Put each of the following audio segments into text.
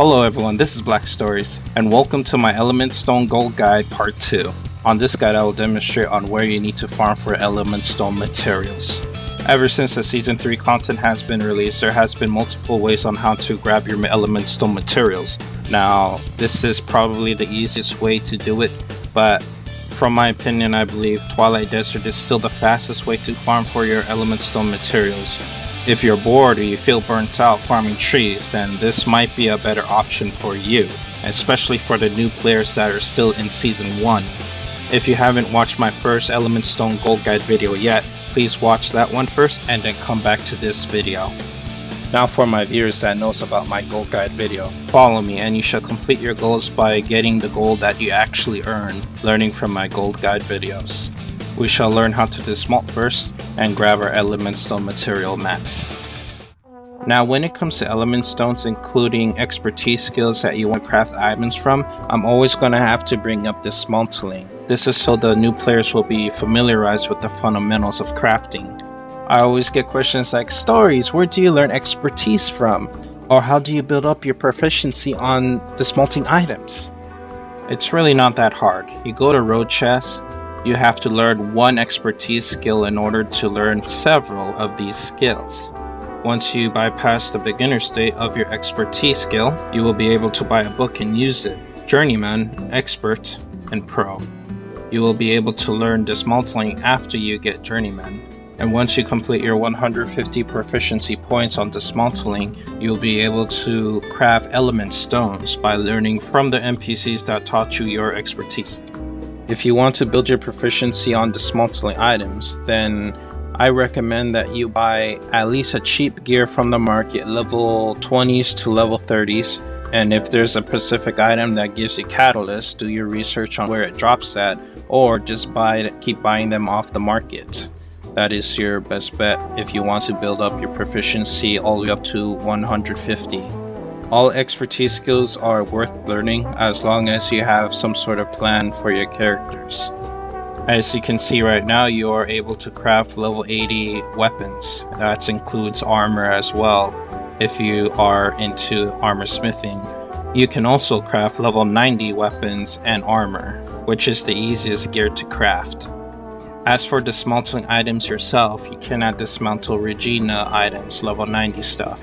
Hello everyone, this is BlackStoryz, and welcome to my Element Stone Gold Guide Part 2. On this guide I will demonstrate on where you need to farm for Element Stone materials. Ever since the Season 3 content has been released, there has been multiple ways on how to grab your Element Stone materials. Now, this is probably the easiest way to do it, but from my opinion I believe Twilight Desert is still the fastest way to farm for your Element Stone materials. If you're bored or you feel burnt out farming trees, then this might be a better option for you, especially for the new players that are still in Season 1. If you haven't watched my first Element Stone Gold Guide video yet, please watch that one first and then come back to this video. Now for my viewers that knows about my Gold Guide video, follow me and you shall complete your goals by getting the gold that you actually earn, learning from my Gold Guide videos. We shall learn how to dismalt first and grab our Element Stone material mats. Now when it comes to Element Stones, including expertise skills that you want to craft items from, I'm always going to have to bring up Dismantling. This is so the new players will be familiarized with the fundamentals of crafting. I always get questions like, "Stories, where do you learn expertise from?" Or "How do you build up your proficiency on dismalting items?" It's really not that hard. You go to road chest. You have to learn one expertise skill in order to learn several of these skills. Once you bypass the beginner state of your expertise skill, you will be able to buy a book and use it. Journeyman, Expert, and Pro. You will be able to learn dismantling after you get Journeyman. And once you complete your 150 proficiency points on dismantling, you'll be able to craft element stones by learning from the NPCs that taught you your expertise. If you want to build your proficiency on dismantling items, then I recommend that you buy at least a cheap gear from the market, level 20s to level 30s. And if there's a specific item that gives you catalyst, do your research on where it drops at, or just keep buying them off the market. That is your best bet if you want to build up your proficiency all the way up to 150. All expertise skills are worth learning as long as you have some sort of plan for your characters. As you can see right now, you are able to craft level 80 weapons. That includes armor as well if you are into armor smithing. You can also craft level 90 weapons and armor, which is the easiest gear to craft. As for dismantling items yourself, you cannot dismantle Regina items, level 90 stuff.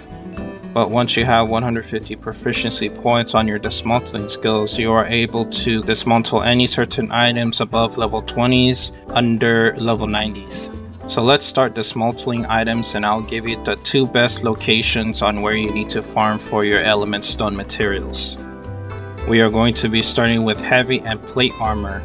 But once you have 150 proficiency points on your dismantling skills, you are able to dismantle any certain items above level 20s, under level 90s. So let's start dismantling items, and I'll give you the two best locations on where you need to farm for your element stone materials. We are going to be starting with heavy and plate armor.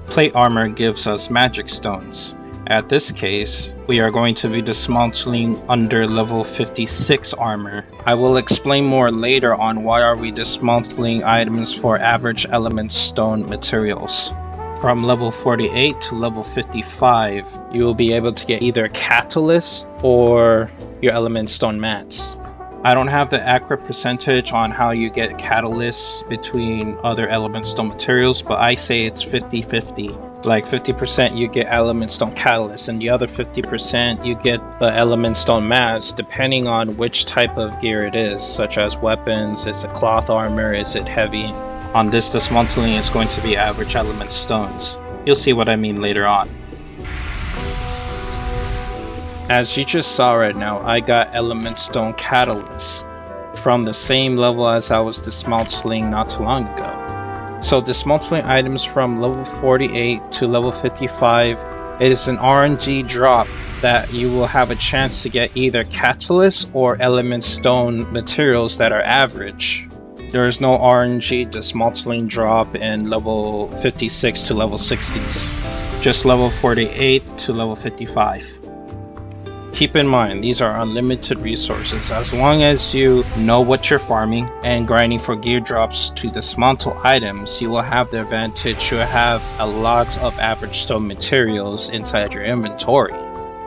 Plate armor gives us magic stones. At this case, we are going to be dismantling under level 56 armor. I will explain more later on why are we dismantling items for average element stone materials. From level 48 to level 55, you will be able to get either catalyst or your element stone mats. I don't have the accurate percentage on how you get catalysts between other element stone materials, but I say it's 50-50. Like 50% you get element stone catalyst, and the other 50% you get the element stone mats, depending on which type of gear it is, such as weapons, is it cloth armor, is it heavy. On this dismantling, it's going to be average element stones. You'll see what I mean later on. As you just saw right now, I got element stone catalyst from the same level as I was dismantling not too long ago. So dismantling items from level 48 to level 55, it is an RNG drop that you will have a chance to get either catalyst or element stone materials that are average. There is no RNG dismantling drop in level 56 to level 60s, just level 48 to level 55. Keep in mind, these are unlimited resources. As long as you know what you're farming and grinding for gear drops to dismantle items, you will have the advantage to have a lot of average stone materials inside your inventory.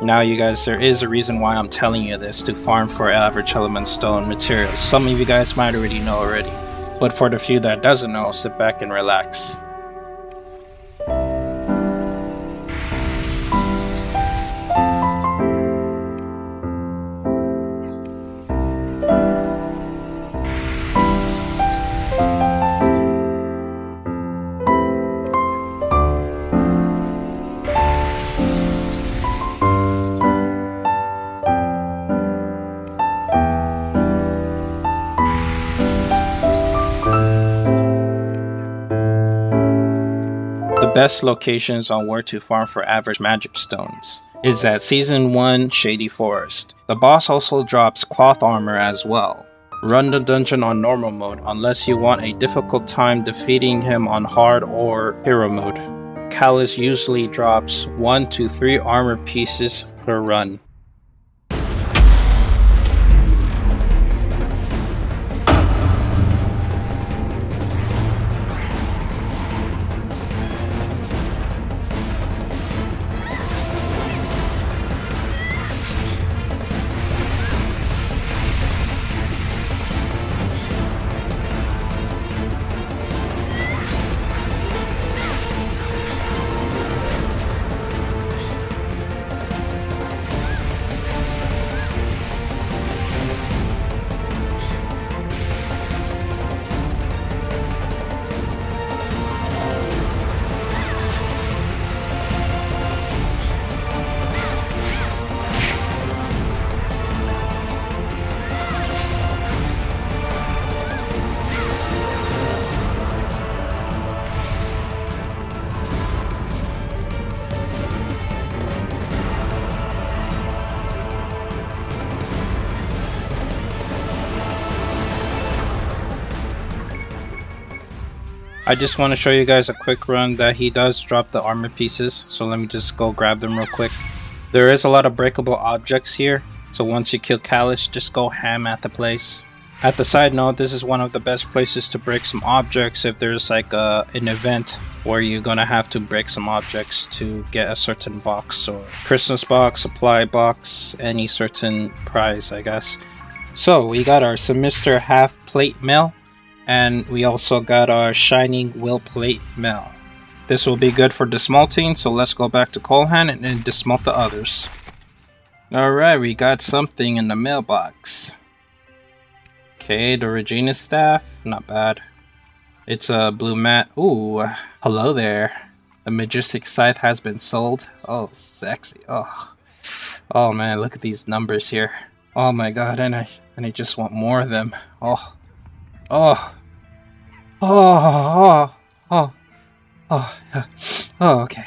Now you guys, there is a reason why I'm telling you this, to farm for average element stone materials. Some of you guys might already know already, but for the few that doesn't know, sit back and relax. the best locations on where to farm for average magic stones is at Season 1 Shady Forest. The boss also drops cloth armor as well. Run the dungeon on normal mode unless you want a difficult time defeating him on hard or hero mode. Callus usually drops 1 to 3 armor pieces per run. I just want to show you guys a quick run that he does drop the armor pieces, so let me just go grab them real quick. There is a lot of breakable objects here, so once you kill Callus, just go ham at the place. At the side note, this is one of the best places to break some objects if there's like an event where you're gonna have to break some objects to get a certain box or Christmas box, supply box, any certain prize, I guess. So we got our Sinister half plate mail. And we also got our Shining Will Plate mail. This will be good for dismalting, so let's go back to Colhan and then dismount the others. Alright, we got something in the mailbox. Okay, the Regina staff, not bad. It's a blue mat. Ooh, hello there. The Majestic Scythe has been sold. Oh, sexy. Oh man, look at these numbers here. Oh my god, and I just want more of them. Okay.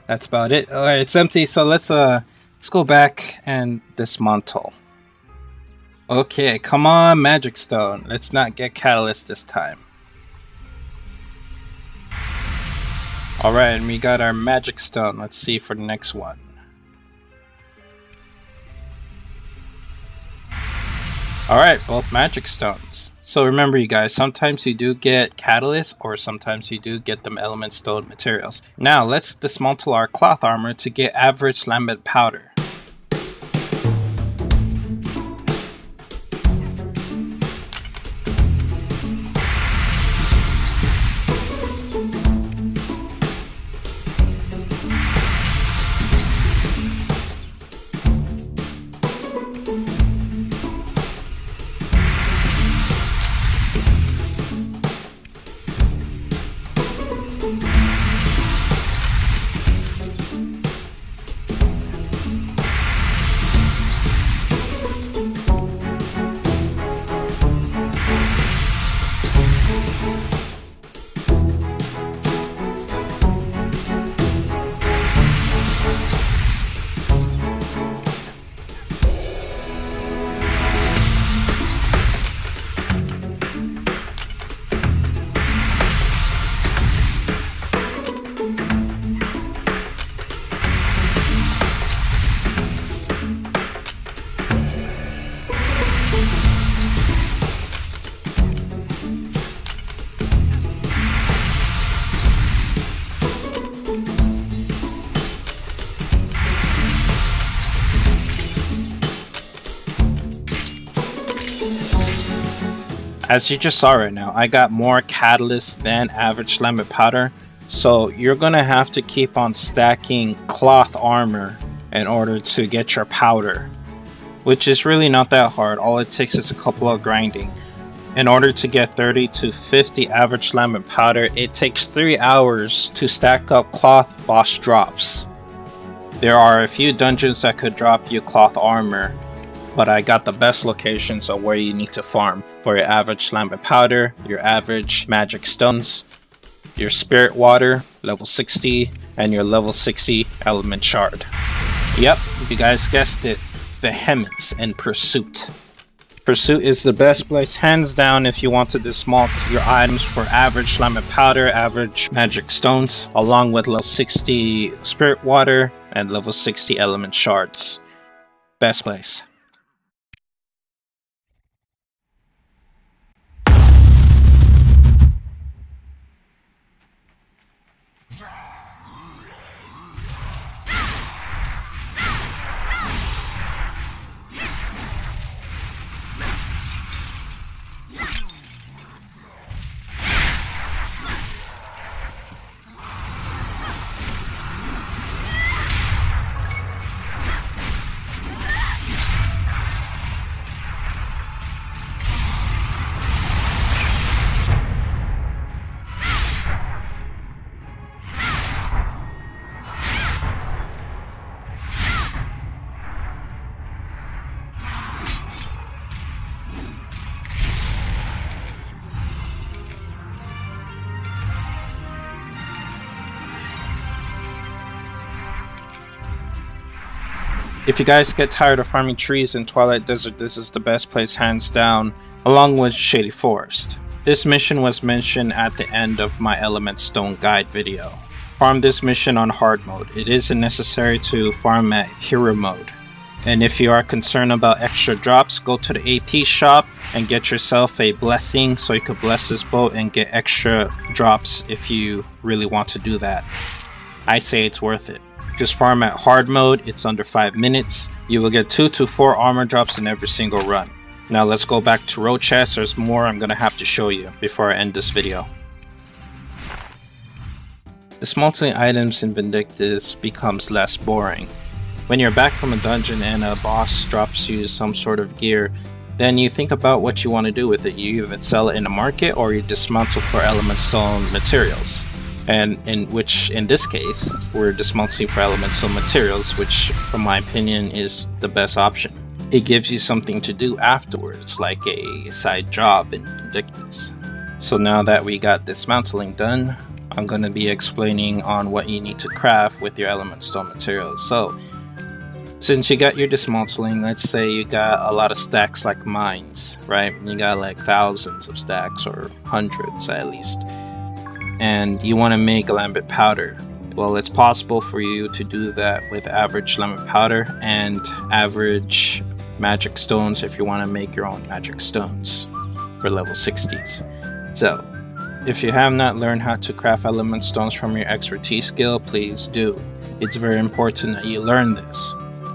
That's about it. Alright, it's empty, so let's go back and dismantle. Okay, come on, Magic Stone. Let's not get Catalyst this time. Alright, and we got our Magic Stone. Let's see for the next one. Alright, both Magic Stones. So remember you guys, sometimes you do get Catalyst or sometimes you do get them Element Stone materials. Now let's dismantle our cloth armor to get Average Lambent Powder. As you just saw right now, I got more Catalyst than Average Lambent Powder, so you're gonna have to keep on stacking cloth armor in order to get your powder, which is really not that hard. All it takes is a couple of grinding. In order to get 30 to 50 Average Lambent Powder, it takes 3 hours to stack up cloth boss drops. There are a few dungeons that could drop you cloth armor, but I got the best locations of where you need to farm for your average Lambent Powder, your average magic stones. your spirit water, level 60, and your level 60 element shard. Yep, you guys guessed it, Vehemence and Pursuit. Pursuit is the best place hands down if you want to dismantle your items for average lambent powder, average magic stones, along with level 60 spirit water and level 60 element shards. Best place. If you guys get tired of farming trees in Twilight Desert, this is the best place hands down, along with Shady Forest. This mission was mentioned at the end of my Element Stone guide video. Farm this mission on hard mode. It isn't necessary to farm at hero mode. And if you are concerned about extra drops, go to the AP shop and get yourself a blessing so you could bless this boat and get extra drops if you really want to do that. I say it's worth it. Just farm at hard mode, it's under 5 minutes. You will get 2 to 4 armor drops in every single run. Now let's go back to road chest. There's more I'm gonna have to show you before I end this video. Dismantling items in Vindictus becomes less boring. When you're back from a dungeon and a boss drops you some sort of gear, then you think about what you want to do with it. You either sell it in the market or you dismantle for element stone materials. And in this case, we're dismantling for element stone materials, which from my opinion is the best option. It gives you something to do afterwards, like a side job in Vindictus. So now that we got dismantling done, I'm going to be explaining on what you need to craft with your element stone materials. So since you got your dismantling, let's say you got a lot of stacks like mines, right? You got like thousands of stacks or hundreds at least. And you want to make a lambent powder. Well, it's possible for you to do that with average lambent powder and average magic stones if you want to make your own magic stones for level 60s. So, if you have not learned how to craft element stones from your expertise skill, please do. It's very important that you learn this.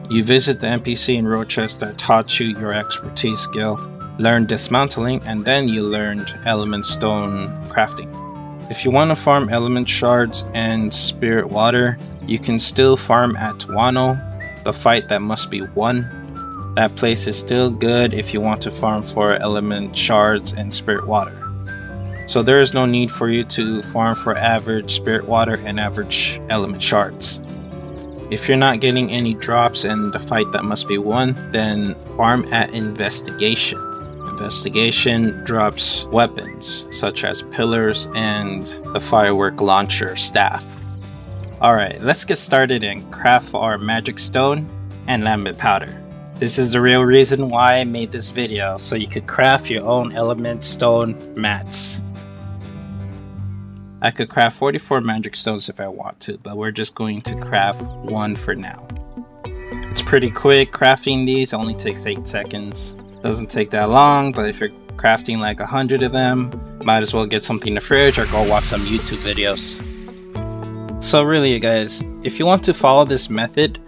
You visit the NPC in road chest that taught you your expertise skill, learn dismantling, and then you learned element stone crafting. If you want to farm element shards and spirit water, you can still farm at Wano, the fight that must be won. That place is still good if you want to farm for element shards and spirit water. So there is no need for you to farm for average spirit water and average element shards. If you're not getting any drops in the fight that must be won, then farm at investigation. Investigation drops weapons such as pillars and the firework launcher staff. Alright, let's get started and craft our magic stone and lambent powder. This is the real reason why I made this video, so you could craft your own element stone mats. I could craft 44 magic stones if I want to, but we're just going to craft one for now. It's pretty quick. Crafting these only takes 8 seconds. Doesn't take that long, but if you're crafting like 100 of them, might as well get something in the fridge or go watch some YouTube videos. So really, you guys, if you want to follow this method,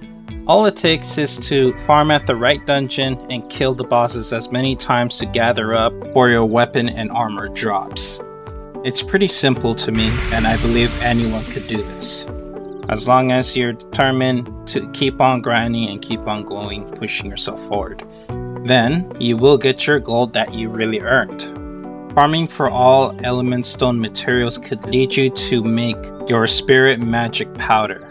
all it takes is to farm at the right dungeon and kill the bosses as many times to gather up for your weapon and armor drops. It's pretty simple to me, and I believe anyone could do this. As long as you're determined to keep on grinding and keep on going, pushing yourself forward. Then, you will get your gold that you really earned. Farming for all element stone materials could lead you to make your spirit magic powder.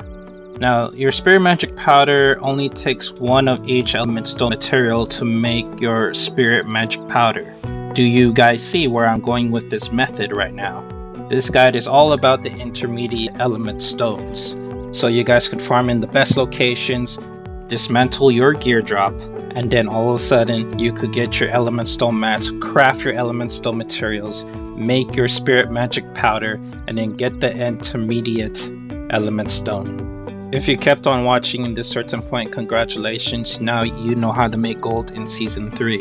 Now, your spirit magic powder only takes one of each element stone material to make your spirit magic powder. Do you guys see where I'm going with this method right now? This guide is all about the intermediate element stones, so you guys could farm in the best locations, dismantle your gear drop, and then all of a sudden you could get your element stone mats, craft your element stone materials, make your spirit magic powder, and then get the intermediate element stone. If you kept on watching in this certain point, congratulations, now you know how to make gold in Season 3.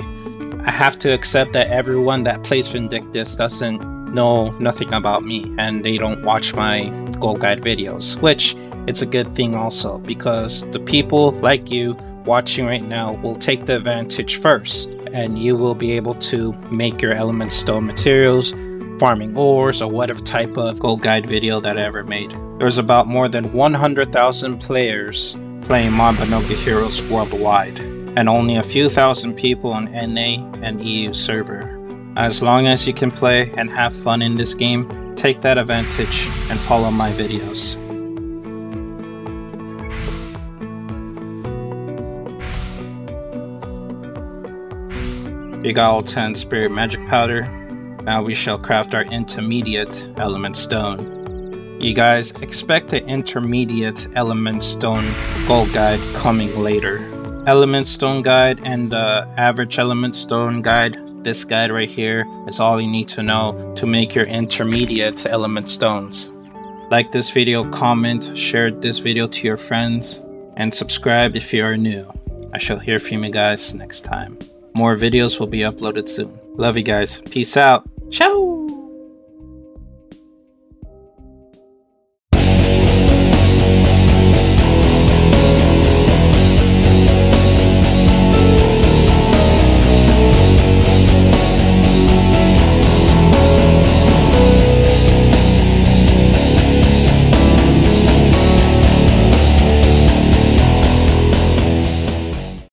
I have to accept that everyone that plays Vindictus doesn't know nothing about me, and they don't watch my gold guide videos, which it's a good thing also, because the people like you watching right now will take the advantage first, and you will be able to make your element stone materials, farming ores, or whatever type of gold guide video that I ever made. There's about more than 100,000 players playing Monoga Heroes worldwide, and only a few thousand people on NA and EU server. As long as you can play and have fun in this game, take that advantage and follow my videos. We got all 10 spirit magic powder. Now we shall craft our intermediate element stone. You guys expect the intermediate element stone gold guide coming later. Element stone guide and the average element stone guide, this guide right here, is all you need to know to make your intermediate element stones. Like this video, comment, share this video to your friends, and subscribe if you are new. I shall hear from you guys next time. More videos will be uploaded soon. Love you guys. Peace out. Ciao!